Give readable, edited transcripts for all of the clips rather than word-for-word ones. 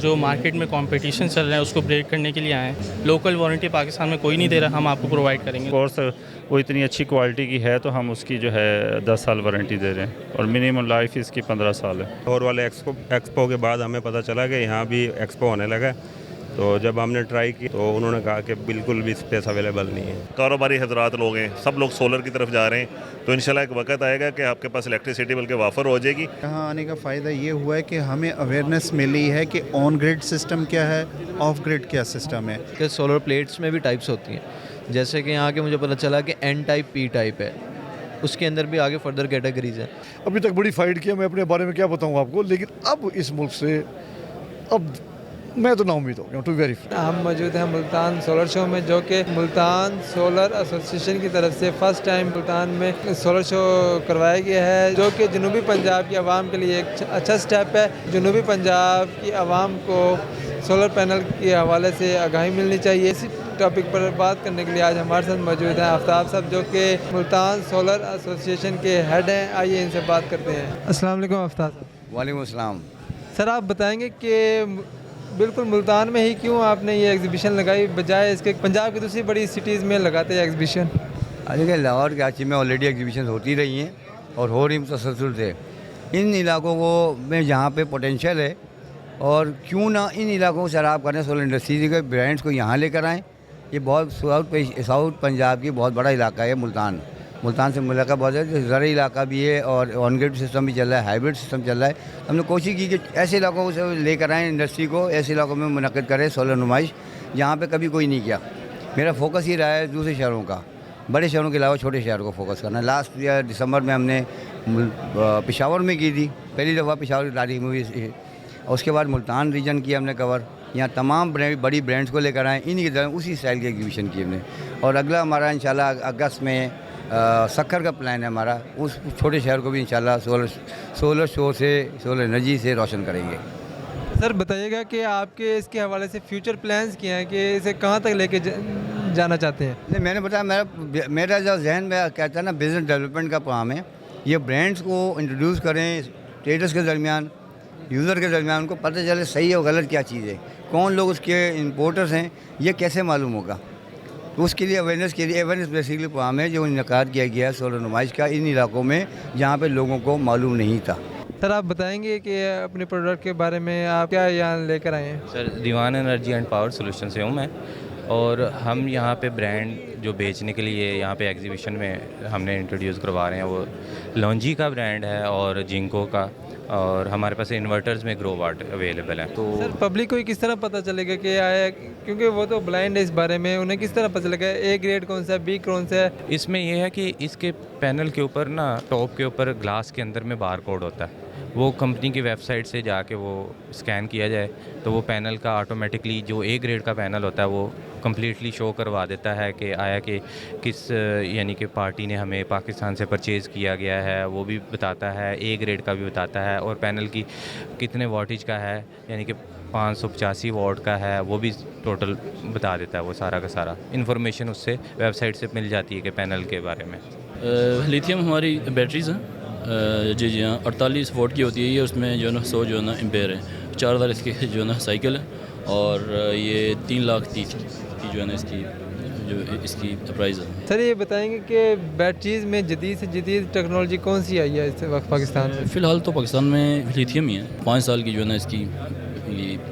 जो मार्केट में कंपटीशन चल रहा है उसको ब्रेक करने के लिए आए हैं। लोकल वारंटी पाकिस्तान में कोई नहीं दे रहा, हम आपको प्रोवाइड करेंगे। कोर्स वो इतनी अच्छी क्वालिटी की है तो हम उसकी जो है 10 साल वारंटी दे रहे हैं और मिनिमम लाइफ इसकी 15 साल है। और वाले एक्सपो के बाद हमें पता चला कि यहाँ भी एक्सपो होने लगा, तो जब हमने ट्राई की तो उन्होंने कहा कि बिल्कुल भी स्पेस अवेलेबल नहीं है। कारोबारी हजरात लोग हैं, सब लोग सोलर की तरफ जा रहे हैं, तो इंशाल्लाह एक वक्त आएगा कि आपके पास इलेक्ट्रिसिटी बल्कि वाफर हो जाएगी। यहाँ आने का फ़ायदा ये हुआ है कि हमें अवेयरनेस मिली है कि ऑन ग्रिड सिस्टम क्या है, ऑफ ग्रिड क्या सिस्टम है। कि सोलर प्लेट्स में भी टाइप्स होती हैं, जैसे कि यहाँ के मुझे पता चला कि एन टाइप, पी टाइप है, उसके अंदर भी आगे फर्दर कैटेगरीज हैं। अभी तक बड़ी फाइट किया, मैं अपने बारे में क्या बताऊँ आपको, लेकिन अब इस मुल्क से अब मैं तो ना उम्मीद हो गया टू वेरी। हम मौजूद हैं मुल्तान सोलर शो में, जो कि मुल्तान सोलर एसोसिएशन की तरफ से फ़र्स्ट टाइम मुल्तान में सोलर शो करवाया गया है, जो कि जनूबी पंजाब की आवाम के लिए एक अच्छा स्टेप है। जनूबी पंजाब की आवाम को सोलर पैनल के हवाले से आगाही मिलनी चाहिए। इसी टॉपिक पर बात करने के लिए आज हमारे साथ मौजूद हैं आफ्ताब साहब, जो कि मुल्तान सोलर एसोसिएशन के हेड हैं। आइए इनसे बात करते हैं। अस्सलाम वालेकुम आफ्ताब साहब। वालेकुम अस्सलाम। सर, आप बताएंगे कि बिल्कुल मुल्तान में ही क्यों आपने ये एग्जीबिशन लगाई, बजाय इसके पंजाब की दूसरी बड़ी सिटीज़ में लगाते हैं एग्जीबिशन? देखिए, लाहौर कराची में ऑलरेडी एग्जीबिशन होती रही हैं और हो रही मुसलसल से। इन इलाकों को में जहाँ पे पोटेंशियल है, और क्यों ना इन इलाकों को शराब करें, सोलर इंडस्ट्री के ब्रांड्स को यहाँ लेकर आएँ। ये बहुत साउथ पंजाब की बहुत बड़ा इलाका है मुल्तान से मुलाका बहुत है, ज़रा इलाका भी है और ऑन ग्रिड सिस्टम भी चल रहा है, हाइब्रिड सिस्टम चल रहा है। हमने कोशिश की कि ऐसे इलाकों से लेकर आएँ इंडस्ट्री को, ऐसे इलाकों में मुनक़्क़िद करें सोलर नुमाइश, जहाँ पे कभी कोई नहीं किया। मेरा फोकस ही रहा है दूसरे शहरों का, बड़े शहरों के अलावा छोटे शहरों को फोकस करना। लास्ट ईयर दिसंबर में हमने पेशावर में की थी, पहली दफ़ा पेशावर की तारीख में हुई। उसके बाद मुल्तान रीजन किया हमने कवर, यहाँ तमाम बड़ी ब्रांड्स को लेकर आए, इन्हीं की तरह उसी स्टाइल की एग्जीबिशन की हमने। और अगला हमारा इंशाल्लाह अगस्त में सक्खर का प्लान है हमारा, उस छोटे शहर को भी इंशाल्लाह सोलर शो से, सोलर एनर्जी से रोशन करेंगे। सर, बताइएगा कि आपके इसके हवाले से फ्यूचर प्लान्स क्या हैं, कि इसे कहाँ तक लेके जाना चाहते हैं? नहीं, मैंने बताया मेरा जो जहन में कहता है ना, बिज़नेस डेवलपमेंट का काम है। ये ब्रांड्स को इंट्रोड्यूस करें ट्रेडर्स के दरमियान, यूज़र के दरमियान, उनको पता चले सही और गलत क्या चीज़ है, कौन लोग उसके इंपोर्टर्स हैं, ये कैसे मालूम होगा। तो उसके लिए अवेयरनेस बेसिकली प्रोग्राम है जो इनकाद किया गया है सोलर नुमाइश का इन इलाकों में जहाँ पे लोगों को मालूम नहीं था। सर, आप बताएंगे कि अपने प्रोडक्ट के बारे में आप क्या यहाँ लेकर आए हैं? Sir, Diwan energy and power solution से हूँ मैं, और हम यहाँ पे ब्रांड जो बेचने के लिए यहाँ पे एग्जीबिशन में हमने इंट्रोड्यूस करवा रहे हैं, वो लॉन्जी का ब्रांड है और जिंको का, और हमारे पास इन्वर्टर्स में ग्रो वाट अवेलेबल है। तो सर, पब्लिक को किस तरह पता चलेगा कि आया, क्योंकि वो तो ब्लाइंड है इस बारे में, उन्हें किस तरह पता चलेगा ए ग्रेड कौन सा है, बी कौन सा है? इसमें यह है कि इसके पैनल के ऊपर ना, टॉप के ऊपर ग्लास के अंदर में बार कोड होता है, वो कंपनी की वेबसाइट से जाके वो स्कैन किया जाए तो वो पैनल का ऑटोमेटिकली जो ए ग्रेड का पैनल होता है वो कम्प्लीटली शो करवा देता है कि आया कि किस यानी कि पार्टी ने हमें पाकिस्तान से परचेज़ किया गया है, वो भी बताता है, ए ग्रेड का भी बताता है, और पैनल की कितने वॉटेज का है, यानी कि 585 वॉट का है, वो भी टोटल बता देता है। वो सारा का सारा इन्फॉर्मेशन उससे वेबसाइट से मिल जाती है कि पैनल के बारे में। लिथियम हमारी बैटरीज़ हैं जी हाँ, 48 वोट की होती है ये, उसमें जो है ना 100 जो है ना एम्पेयर है, 4000 इसके जो है ना साइकिल है, और ये 3,30,000 की जो है ना इसकी प्राइस है। सर, ये बताएंगे कि बैटरीज में जदीद से जदीद टेक्नोलॉजी कौन सी आई है इस वक्त पाकिस्तान में? फ़िलहाल तो पाकिस्तान में लिथियम ही है, 5 साल की जो है ना इसकी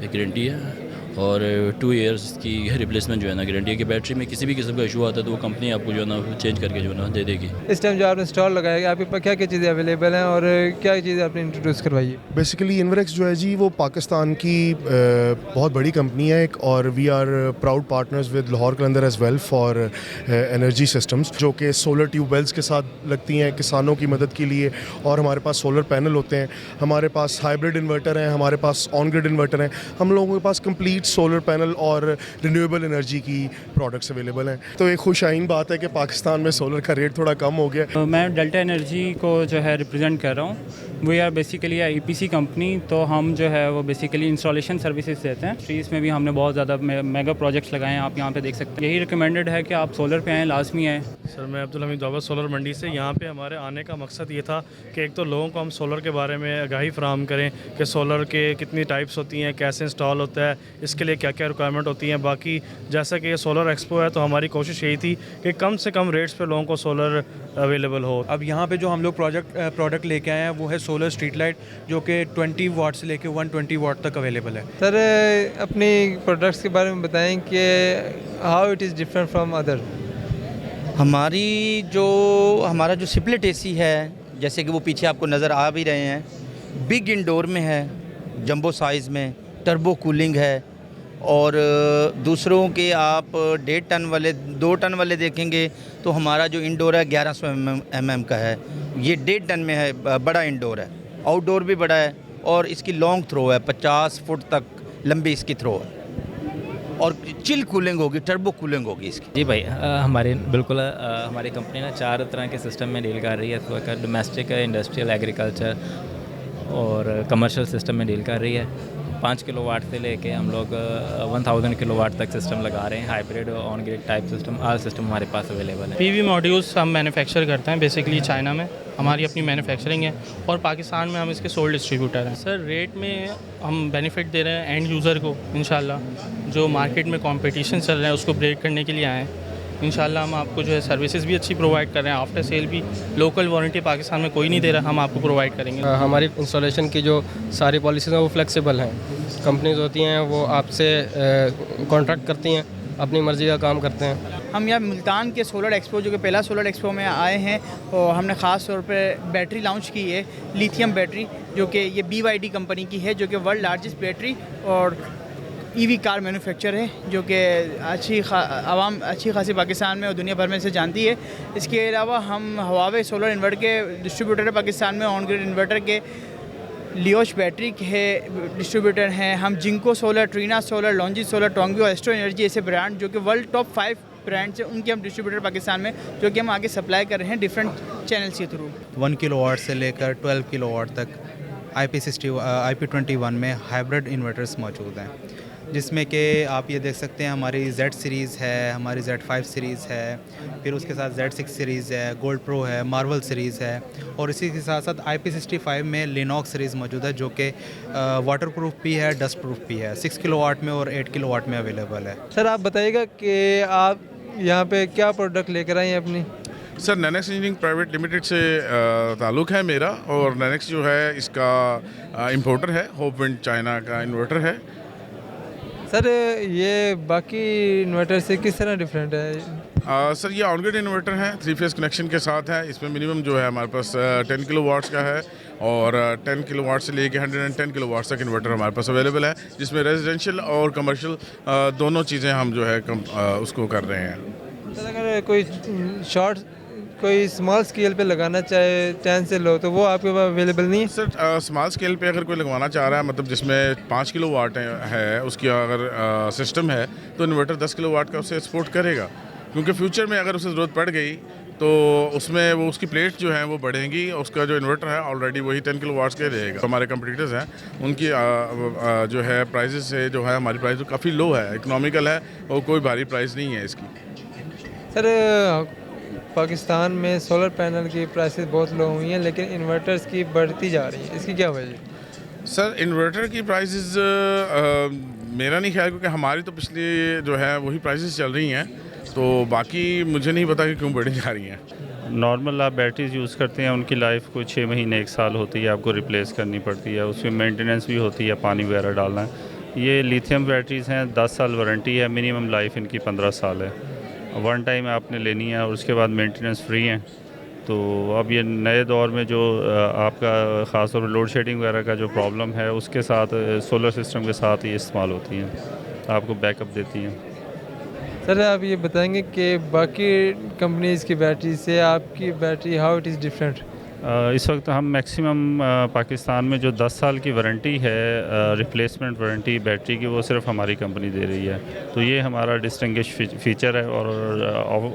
गारंटी है, और 2 ईयर्स की रिप्लेसमेंट जो है ना गारंटी है कि बैटरी में किसी भी किस्म का इशू आता है तो वो कंपनी आपको जो है ना चेंज करके जो है ना दे देगी। इस टाइम जो आपने स्टॉल लगाया है, आपके पास क्या क्या चीज़ें अवेलेबल हैं और क्या चीज़ें आपने इंट्रोड्यूस करवाई है? बेसिकली इन्वरेक्स जो है जी, वो पाकिस्तान की बहुत बड़ी कंपनी है एक, और we are proud partners with Lahore Qalandar as well for energy systems, जो कि सोलर ट्यूबवेल्स के साथ लगती हैं किसानों की मदद के लिए, और हमारे पास सोलर पैनल होते हैं, हमारे पास हाइब्रिड इन्वर्टर हैं, हमारे पास ऑन ग्रिड इन्वर्टर हैं, हम लोगों के पास कंप्लीट कंप्लीट सोलर पैनल और रिन्यूएबल एनर्जी की प्रोडक्ट्स अवेलेबल हैं। तो एक खुशाइन बात है कि पाकिस्तान में सोलर का रेट थोड़ा कम हो गया। मैं डेल्टा एनर्जी को जो है रिप्रेजेंट कर रहा हूँ। We are basically EPC company, तो हम जो है वो बेसिकली इंस्टॉलेशन सर्विसेज देते हैं। ट्रीज में भी हमने बहुत ज़्यादा मेगा प्रोजेक्ट्स लगाए हैं, आप यहाँ पे देख सकते हैं। यही रिकमेंडेड है कि आप सोलर पे आएँ, लाजमी आएँ। सर मैं अब्दुल हमीद बाबा सोलर मंडी से। यहाँ पे हमारे आने का मकसद ये था कि एक तो लोगों को हम सोलर के बारे में आगाही फराहम करें कि सोलर के कितनी टाइप्स होती हैं, कैसे इंस्टॉल होता है, इसके लिए क्या क्या रिक्वायरमेंट होती हैं। बाकी जैसा कि ये सोलर एक्सपो है तो हमारी कोशिश यही थी कि कम से कम रेट्स पे लोगों को सोलर अवेलेबल हो। अब यहाँ पे जो हम लोग प्रोडक्ट लेके आए हैं वो है सोलर स्ट्रीट लाइट, जो कि 20 वाट से लेके 120 वाट तक अवेलेबल है। सर अपनी प्रोडक्ट्स के बारे में बताएं कि how it is different from other. हमारा जो स्प्लिट AC है, जैसे कि वो पीछे आपको नज़र आ भी रहे हैं, बिग इंडोर में है, जंबो साइज़ में, टर्बो कूलिंग है। और दूसरों के आप 1.5 टन वाले 2 टन वाले देखेंगे तो हमारा जो इंडोर है 1100 mm का है। ये 1.5 टन में है, बड़ा इंडोर है। आउटडोर भी बड़ा है और इसकी लॉन्ग थ्रो है, 50 फुट तक लंबी इसकी थ्रो है। और चिल कूलिंग होगी, टर्बो कूलिंग होगी इसकी। जी भाई, हमारी कंपनी ना 4 तरह के सिस्टम में डील कर रही है। तो एक डोमेस्टिक, इंडस्ट्रियल, एग्रीकल्चर और कमर्शियल सिस्टम में डील कर रही है। 5 किलोवाट से लेके हम लोग 1000 किलोवाट तक सिस्टम लगा रहे हैं। Hybrid, on grid type system, all system हमारे पास अवेलेबल है। PV मॉड्यूल्स हम मैन्युफैक्चर करते हैं बेसिकली चाइना में, हमारी अपनी मैन्युफैक्चरिंग है, और पाकिस्तान में हम इसके सोल डिस्ट्रीब्यूटर हैं। सर रेट में हम बेनिफिट दे रहे हैं एंड यूज़र को। इंशाल्लाह जो मार्केट में कंपटीशन चल रहा है उसको ब्रेक करने के लिए आए हैं। इंशाल्लाह हम आपको जो है सर्विसेज भी अच्छी प्रोवाइड कर रहे हैं। आफ्टर सेल भी लोकल वारंटी पाकिस्तान में कोई नहीं दे रहा, हम आपको प्रोवाइड करेंगे। हमारी इंस्टॉलेशन की जो सारी पॉलिसीज़ हैं वो फ्लेक्सिबल हैं। कंपनीज होती हैं वो आपसे कॉन्ट्रैक्ट करती हैं, अपनी मर्ज़ी का काम करते हैं। हम यहाँ मुल्तान के सोलर एक्सपो, जो कि पहला सोलर एक्सपो में आए हैं, और हमने ख़ास तौर पर बैटरी लॉन्च की है, लिथियम बैटरी, जो कि ये BYD कंपनी की है, जो कि वर्ल्ड लार्जेस्ट बैटरी और EV कार मैन्युफैक्चर है, जो कि आवाम अच्छी खासी पाकिस्तान में और दुनिया भर में से जानती है। इसके अलावा हम हवावे सोलर इन्वर्टर के डिस्ट्रीब्यूटर है पाकिस्तान में, ऑन ग्रिड इन्वर्टर के लियोश बैटरी के डिस्ट्रीब्यूटर हैं हम। Jinko solar, Trina solar, Longi solar, Tongwei और एस्ट्रो एनर्जी ऐसे ब्रांड जो कि वर्ल्ड टॉप 5 ब्रांड्स हैं, उनके हम डिस्ट्रीब्यूटर पाकिस्तान में, जो कि हम आगे सप्लाई कर रहे हैं डिफरेंट चैनल्स के थ्रू। 1 किलोवाट से लेकर 12 किलोवाट तक IP21 में हाइब्रिड इन्वर्टर्स मौजूद हैं, जिसमें कि आप ये देख सकते हैं हमारी Z सीरीज़ है, हमारी Z5 सीरीज़ है, फिर उसके साथ Z6 सीरीज़ है, गोल्ड प्रो है, मार्वल सीरीज़ है, और इसी के साथ साथ IP65 में लिनॉक्स सीरीज़ मौजूद है, जो कि वाटर प्रूफ भी है, डस्ट प्रूफ भी है। 6 किलोवाट में और 8 किलोवाट में अवेलेबल है। सर आप बताइएगा कि आप यहाँ पे क्या प्रोडक्ट लेकर आए हैं अपनी। सर नैनेक्स इंजीनियरिंग प्राइवेट लिमिटेड से ताल्लुक़ है मेरा, और नैनेक्स जो है इसका इंपोर्टर है, होप विंड चाइना का इन्वर्टर है। सर ये बाकी इन्वर्टर से किस तरह डिफरेंट है? सर ये ऑन ग्रिड इन्वर्टर है, 3 फेज़ कनेक्शन के साथ है। इसमें मिनिमम जो है हमारे पास 10 किलोवाट्स का है, और 10 किलोवाट से लेके 110 किलोवाट तक इन्वर्टर हमारे पास अवेलेबल है, जिसमें रेजिडेंशियल और कमर्शियल दोनों चीज़ें हम जो है उसको कर रहे हैं। सर अगर कोई स्मॉल स्केल पे लगाना चाहे 10 से लो, तो वो आपके पास अवेलेबल नहीं है? सर स्मॉल स्केल पे अगर कोई लगवाना चाह रहा है, मतलब जिसमें 5 किलोवाट है, उसकी अगर सिस्टम है, तो इन्वर्टर 10 किलोवाट का उसे सपोर्ट करेगा, क्योंकि फ्यूचर में अगर उसे ज़रूरत पड़ गई तो उसमें वो उसकी प्लेट जो है वो बढ़ेंगी। उसका जो इन्वर्टर है ऑलरेडी वही 10 किलोवाट्स का रहेगा। हमारे कंपटीटर्स हैं, उनकी जो है प्राइजेस से जो है हमारी प्राइस काफ़ी लो है, इकनॉमिकल है, और कोई भारी प्राइस नहीं है इसकी। सर पाकिस्तान में सोलर पैनल की प्राइसेस बहुत लो हुई हैं, लेकिन इन्वर्टर्स की बढ़ती जा रही है, इसकी क्या वजह? सर इन्वर्टर की प्राइसेस मेरा नहीं ख्याल, क्योंकि हमारी तो पिछली जो है वही प्राइसेस चल रही हैं, तो बाकी मुझे नहीं पता कि क्यों बढ़ी जा रही हैं। नॉर्मल आप बैटरीज यूज़ करते हैं, उनकी लाइफ कोई 6 महीने 1 साल होती है, आपको रिप्लेस करनी पड़ती है, उसमें मेंटेनेंस भी होती है, पानी वगैरह डालना है। ये लिथियम बैटरीज़ हैं, 10 साल वारंटी है, मिनिमम लाइफ इनकी 15 साल है। 1 टाइम आपने लेनी है और उसके बाद मेंटेनेंस फ्री है। तो अब ये नए दौर में जो आपका ख़ास तौर पर लोड शेडिंग वगैरह का जो प्रॉब्लम है, उसके साथ सोलर सिस्टम के साथ ये इस्तेमाल होती हैं, आपको बैकअप देती हैं। सर आप ये बताएंगे कि बाकी कंपनीज़ की बैटरी से आपकी battery how it is different? इस वक्त हम मैक्सिमम पाकिस्तान में जो 10 साल की वारंटी है रिप्लेसमेंट वारंटी बैटरी की, वो सिर्फ हमारी कंपनी दे रही है। तो ये हमारा डिस्टिंग्विश फीचर है और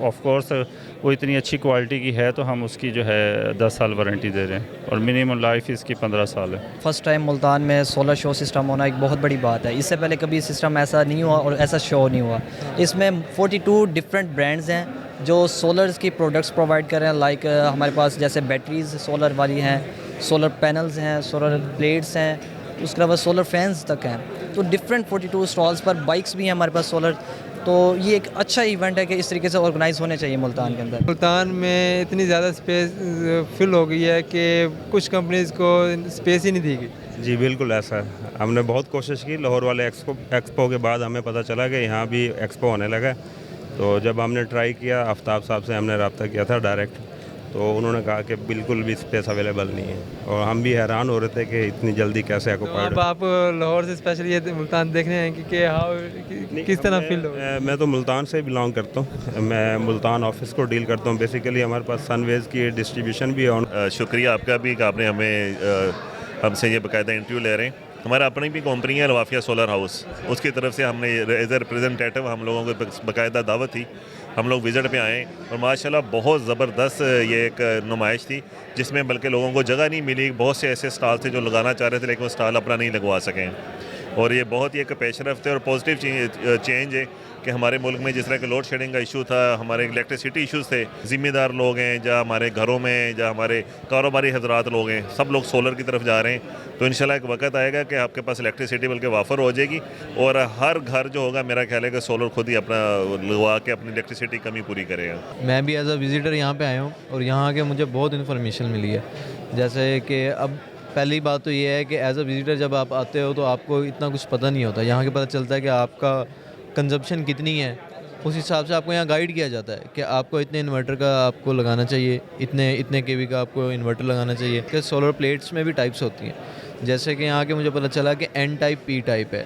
ऑफ कोर्स वो इतनी अच्छी क्वालिटी की है तो हम उसकी जो है 10 साल वारंटी दे रहे हैं और मिनिमम लाइफ इसकी 15 साल है। फ़र्स्ट टाइम मुल्तान में सोलर शो सिस्टम होना एक बहुत बड़ी बात है। इससे पहले कभी सिस्टम ऐसा नहीं हुआ और ऐसा शो नहीं हुआ। इसमें 42 डिफरेंट ब्रांड्स हैं जो सोलर्स की प्रोडक्ट्स प्रोवाइड कर रहे हैं। लाइक हमारे पास जैसे बैटरीज सोलर वाली हैं, सोलर पैनल्स हैं, सोलर प्लेट्स हैं, उसके अलावा सोलर फैंस तक हैं। तो डिफरेंट 42 स्टॉल्स पर बाइक्स भी हैं हमारे पास सोलर। तो ये एक अच्छा इवेंट है कि इस तरीके से ऑर्गेनाइज होने चाहिए मुल्तान के अंदर। मुल्तान में इतनी ज़्यादा स्पेस फिल हो गई है कि कुछ कंपनीज़ को स्पेस ही नहीं दी गई। जी बिल्कुल ऐसा है। हमने बहुत कोशिश की। लाहौर वाले एक्सपो के बाद हमें पता चला कि यहाँ भी एक्सपो होने लगा। तो जब हमने ट्राई किया, आफ्ताब साहब से हमने रब्ता किया था डायरेक्ट, तो उन्होंने कहा कि बिल्कुल भी स्पेस अवेलेबल नहीं है और हम भी हैरान हो रहे थे कि इतनी जल्दी कैसे ऑक्यूपाइड। अब आप लाहौर से स्पेशली ये मुल्तान देखने हैं कि किस तरह फील हो। मैं तो मुल्तान से बिलोंग करता हूँ। मैं मुल्तान ऑफिस को डील करता हूँ। बेसिकली हमारे पास सनवेज की डिस्ट्रीब्यूशन भी है। शुक्रिया आपका भी कि आपने हमसे ये बाकायदा इंटरव्यू ले रहे हैं। हमारा अपनी भी कंपनी है लवाफिया सोलर हाउस, उसकी तरफ से हमने एज ए रिप्रेजेंटेटिव हम लोगों को बाकायदा दावत थी। हम लोग विज़िट पे आए और माशाल्लाह बहुत ज़बरदस्त ये एक नुमाइश थी जिसमें बल्कि लोगों को जगह नहीं मिली। बहुत से ऐसे स्टॉल थे जो लगाना चाह रहे थे लेकिन वो स्टॉल अपना नहीं लगवा सकें। और ये बहुत ही एक पेशरफ्त है और पॉजिटिव चेंज है कि हमारे मुल्क में जिस तरह के लोड शेडिंग का इशू था, हमारे इलेक्ट्रिसिटी इश्यूज़ थे, ज़िम्मेदार लोग हैं जहाँ हमारे घरों में, जहाँ हमारे कारोबारी हजरात लोग हैं, सब लोग सोलर की तरफ जा रहे हैं। तो इंशाल्लाह एक वक्त आएगा कि आपके पास इलेक्ट्रिसिटी बल्कि वाफर हो जाएगी और हर घर जो होगा मेरा ख्याल है कि सोलर खुद ही अपना लगवा के अपनी इलेक्ट्रिसिटी कमी पूरी करेगा। मैं भी एज अ विज़िटर यहाँ पे आया हूँ और यहाँ आके मुझे बहुत इन्फॉर्मेशन मिली है। जैसे कि अब पहली बात तो ये है कि एज अ विज़िटर जब आप आते हो तो आपको इतना कुछ पता नहीं होता। यहाँ के पता चलता है कि आपका कंजप्शन कितनी है, उस हिसाब से आपको यहाँ गाइड किया जाता है कि आपको इतने इन्वर्टर का आपको लगाना चाहिए, इतने केवी का आपको इन्वर्टर लगाना चाहिए। कि सोलर प्लेट्स में भी टाइप्स होती हैं। जैसे कि यहाँ के मुझे पता चला कि एन टाइप, पी टाइप है,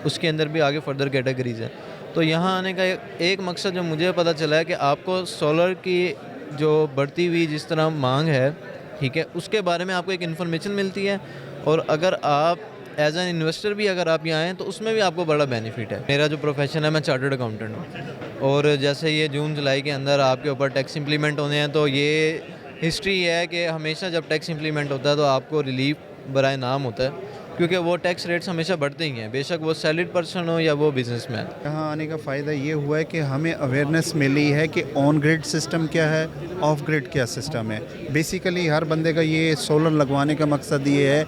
उसके अंदर भी आगे फर्दर कैटेगरीज हैं। तो यहाँ आने का एक मकसद जो मुझे पता चला है कि आपको सोलर की जो बढ़ती हुई जिस तरह मांग है, ठीक है, उसके बारे में आपको एक इन्फॉर्मेशन मिलती है। और अगर आप एज एन इन्वेस्टर भी अगर आप यहाँ आएँ तो उसमें भी आपको बड़ा बेनिफिट है। मेरा जो प्रोफेशन है, मैं चार्टर्ड अकाउंटेंट हूँ और जैसे ये जून जुलाई के अंदर आपके ऊपर टैक्स इम्प्लीमेंट होने हैं, तो ये हिस्ट्री है कि हमेशा जब टैक्स इम्प्लीमेंट होता है तो आपको रिलीफ बराए नाम होता है, क्योंकि वो टैक्स रेट्स हमेशा बढ़ते ही हैं, बेशक वो सैलरीड पर्सन हो या वो बिजनेसमैन। यहाँ आने का फ़ायदा ये हुआ है कि हमें अवेयरनेस मिली है कि ऑन ग्रिड सिस्टम क्या है, ऑफ ग्रिड क्या सिस्टम है। बेसिकली हर बंदे का ये सोलर लगवाने का मकसद ये है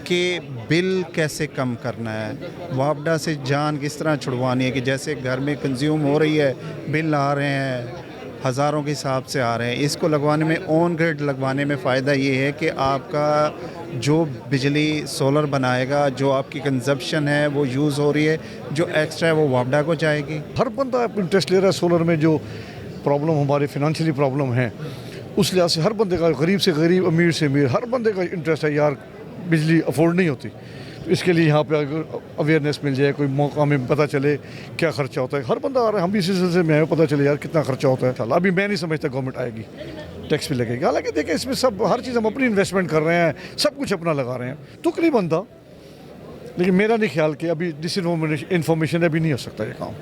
कि बिल कैसे कम करना है, वापडा से जान किस तरह छुड़वानी है। कि जैसे घर में कंज्यूम हो रही है, बिल आ रहे हैं, हज़ारों के हिसाब से आ रहे हैं। इसको लगवाने में, ऑन ग्रिड लगवाने में फ़ायदा ये है कि आपका जो बिजली सोलर बनाएगा, जो आपकी कंजप्शन है वो यूज़ हो रही है, जो एक्स्ट्रा है वो वापडा को जाएगी। हर बंदा इंटरेस्ट ले रहा है सोलर में। जो प्रॉब्लम हमारे फिनंशियली प्रॉब्लम है, उस लिहाज से हर बंदे का, गरीब से गरीब, अमीर से अमीर, हर बंदे का इंटरेस्ट है यार बिजली अफोर्ड नहीं होती। तो इसके लिए यहाँ पे अगर अवेयरनेस मिल जाए, कोई मौका में पता चले क्या खर्चा होता है। हर बंदा आ रहा है, हम भी इसी सिलसिले में पता चले यार कितना खर्चा होता है। अभी मैं नहीं समझता गवर्नमेंट आएगी, टैक्स भी लगेगा। हालांकि देखिए इसमें सब हर चीज़ हम अपनी इन्वेस्टमेंट कर रहे हैं, सब कुछ अपना लगा रहे हैं, तुक नहीं बनता। लेकिन मेरा नहीं ख्याल कि अभी डिसइन्फॉर्मेशन अभी नहीं हो सकता ये काम।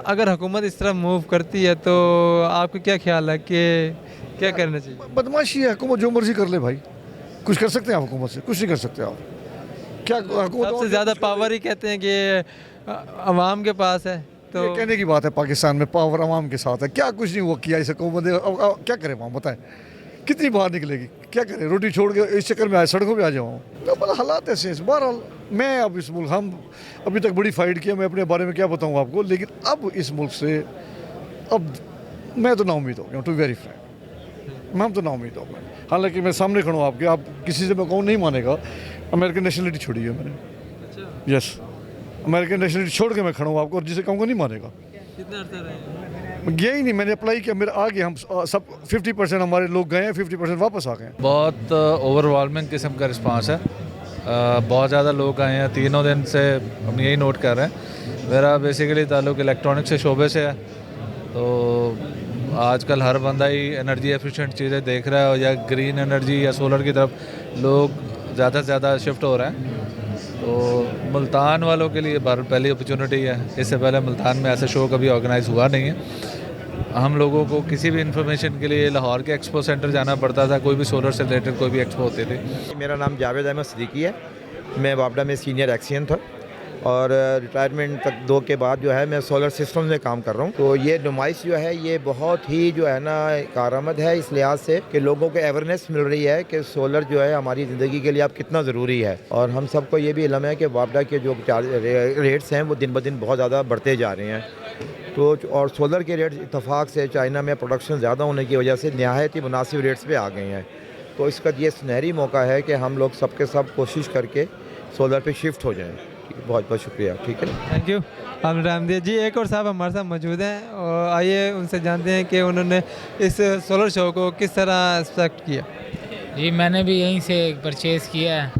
अगर हुकूमत इस तरह मूव करती है तो आपको क्या ख्याल है कि क्या करना चाहिए? बदमाशी है, हुकूमत जो मर्जी कर ले भाई, कुछ कर सकते हैं आप हुकूमत से? कुछ नहीं कर सकते आप। क्या सबसे ज़्यादा पावर ही कहते हैं कि अवाम के पास है। तो ये कहने की बात है, पाकिस्तान में पावर अवाम के साथ है। क्या कुछ नहीं हुआ किया इस हुकूमत ने। अब क्या करें वहाँ, बताएं कितनी बाहर निकलेगी, क्या करें? रोटी छोड़ के इस चक्कर में आए, सड़कों पे आ जाऊँ तो बड़ा हालात ऐसे हैं। बहरहाल मैं अब इस मुल्क, हम अभी तक बड़ी फाइट किया, मैं अपने बारे में क्या बताऊँ आपको, लेकिन अब इस मुल्क से अब मैं तो नाउम्मीद हो गया, टू वेरी फ्रैंक, हम तो नाउम्मीद हो गए। हालांकि मैं सामने खड़ा हूँ आपके, आप किसी से मैं कहूँ नहीं मानेगा, अमेरिकन नेशनलिटी छोड़ी है मैंने। यस, अमेरिकन नेशनलिटी छोड़ के मैं खड़ा हूँ आपको, और जिसे कहूँगा नहीं मानेगा। कितना अर्सा रहे? गया ही नहीं, मैंने अप्लाई किया, मेरा आ गया। हम सब 50% हमारे लोग गए हैं, 50% वापस आ गए। बहुत ओवरवेलमिंग किस्म का रिस्पांस है। बहुत ज़्यादा लोग आए हैं, 3 दिन से हम यही नोट कर रहे हैं। मेरा बेसिकली ताल्लुक़ इलेक्ट्रॉनिक से शोबे से है, तो आजकल हर बंदा ही एनर्जी एफिशिएंट चीज़ें देख रहा है, या ग्रीन एनर्जी या सोलर की तरफ लोग ज़्यादा से ज़्यादा शिफ्ट हो रहे हैं। तो मुल्तान वालों के लिए पहली अपॉर्चुनिटी है। इससे पहले मुल्तान में ऐसा शो कभी ऑर्गेनाइज हुआ नहीं है। हम लोगों को किसी भी इन्फॉर्मेशन के लिए लाहौर के एक्सपो सेंटर जाना पड़ता था, कोई भी सोलर से रिलेटेड कोई भी एक्सपो होती थी। मेरा नाम जावेद अहमद सिद्दीकी है। मैं वापडा में सीनियर एक्सियन था और रिटायरमेंट तक 2 के बाद जो है मैं सोलर सिस्टम में काम कर रहा हूँ। तो ये नुमाइश जो है ये बहुत ही जो है ना कारआमद है इस लिहाज से कि लोगों को अवेयरनेस मिल रही है कि सोलर जो है हमारी ज़िंदगी के लिए अब कितना ज़रूरी है। और हम सबको ये भी इल्म है कि वापडा के जो रेट्स हैं वो दिन ब दिन बहुत ज़्यादा बढ़ते जा रहे हैं। तो और सोलर के रेट्स इत्तफाक से चाइना में प्रोडक्शन ज़्यादा होने की वजह से नहायत ही मुनासिब रेट्स पे आ गए हैं। तो इसका ये सुनहरी मौका है कि हम लोग सबके सब कोशिश करके सोलर पे शिफ्ट हो जाएं। बहुत बहुत शुक्रिया। ठीक है, थैंक यू। हम रामदेव जी, एक और साहब हमारे साथ मौजूद हैं और आइए उनसे जानते हैं कि उन्होंने इस सोलर शो को किस तरह एक्सपेक्ट किया। जी मैंने भी यहीं से परचेज़ किया है,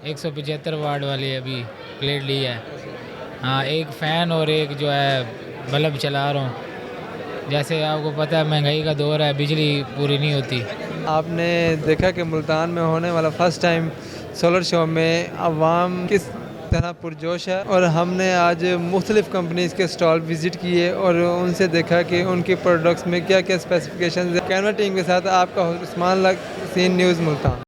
175 वाट वाली अभी प्लेट ली है। हाँ, एक फ़ैन और एक जो है बल्ब चला रहा हूँ। जैसे आपको पता है महंगाई का दौर है, बिजली पूरी नहीं होती। आपने देखा कि मुल्तान में होने वाला फ़र्स्ट टाइम सोलर शो में अवाम किस तरह पुरजोश है और हमने आज मुख्तलिफ़ कंपनीज़ के स्टॉल विज़िट किए और उनसे देखा कि उनके प्रोडक्ट्स में क्या क्या स्पेसिफिकेशन है। कैमरा टीम के साथ आपका उस्मान लक, सीन न्यूज़ मुल्तान।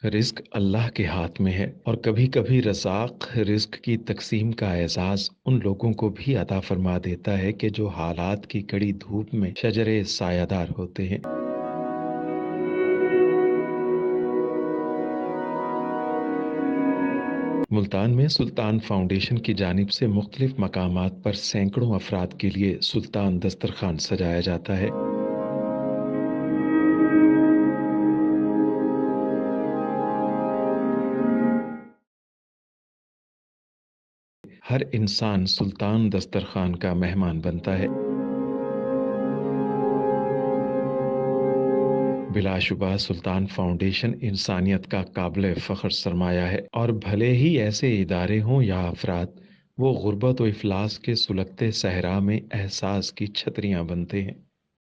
रिस्क अल्लाह के हाथ में है और कभी कभी रज़ाक रिस्क की तकसीम का एहसास उन लोगों को भी अता फरमा देता है कि जो हालात की कड़ी धूप में शजरे सायादार होते हैं। मुल्तान में सुल्तान फाउंडेशन की जानिब से मुख्तलिफ मकामात पर सैकड़ों अफराद के लिए सुल्तान दस्तरखान सजाया जाता है। हर इंसान सुल्तान दस्तरखान का मेहमान बनता है। बिलाशुबा सुल्तान फाउंडेशन इंसानियत का काबिल फ़ख्र सरमाया है और भले ही ऐसे इदारे हों या अफराद, वो गुर्बत व इफलास के सुलगते सहरा में एहसास की छतरियाँ बनते हैं।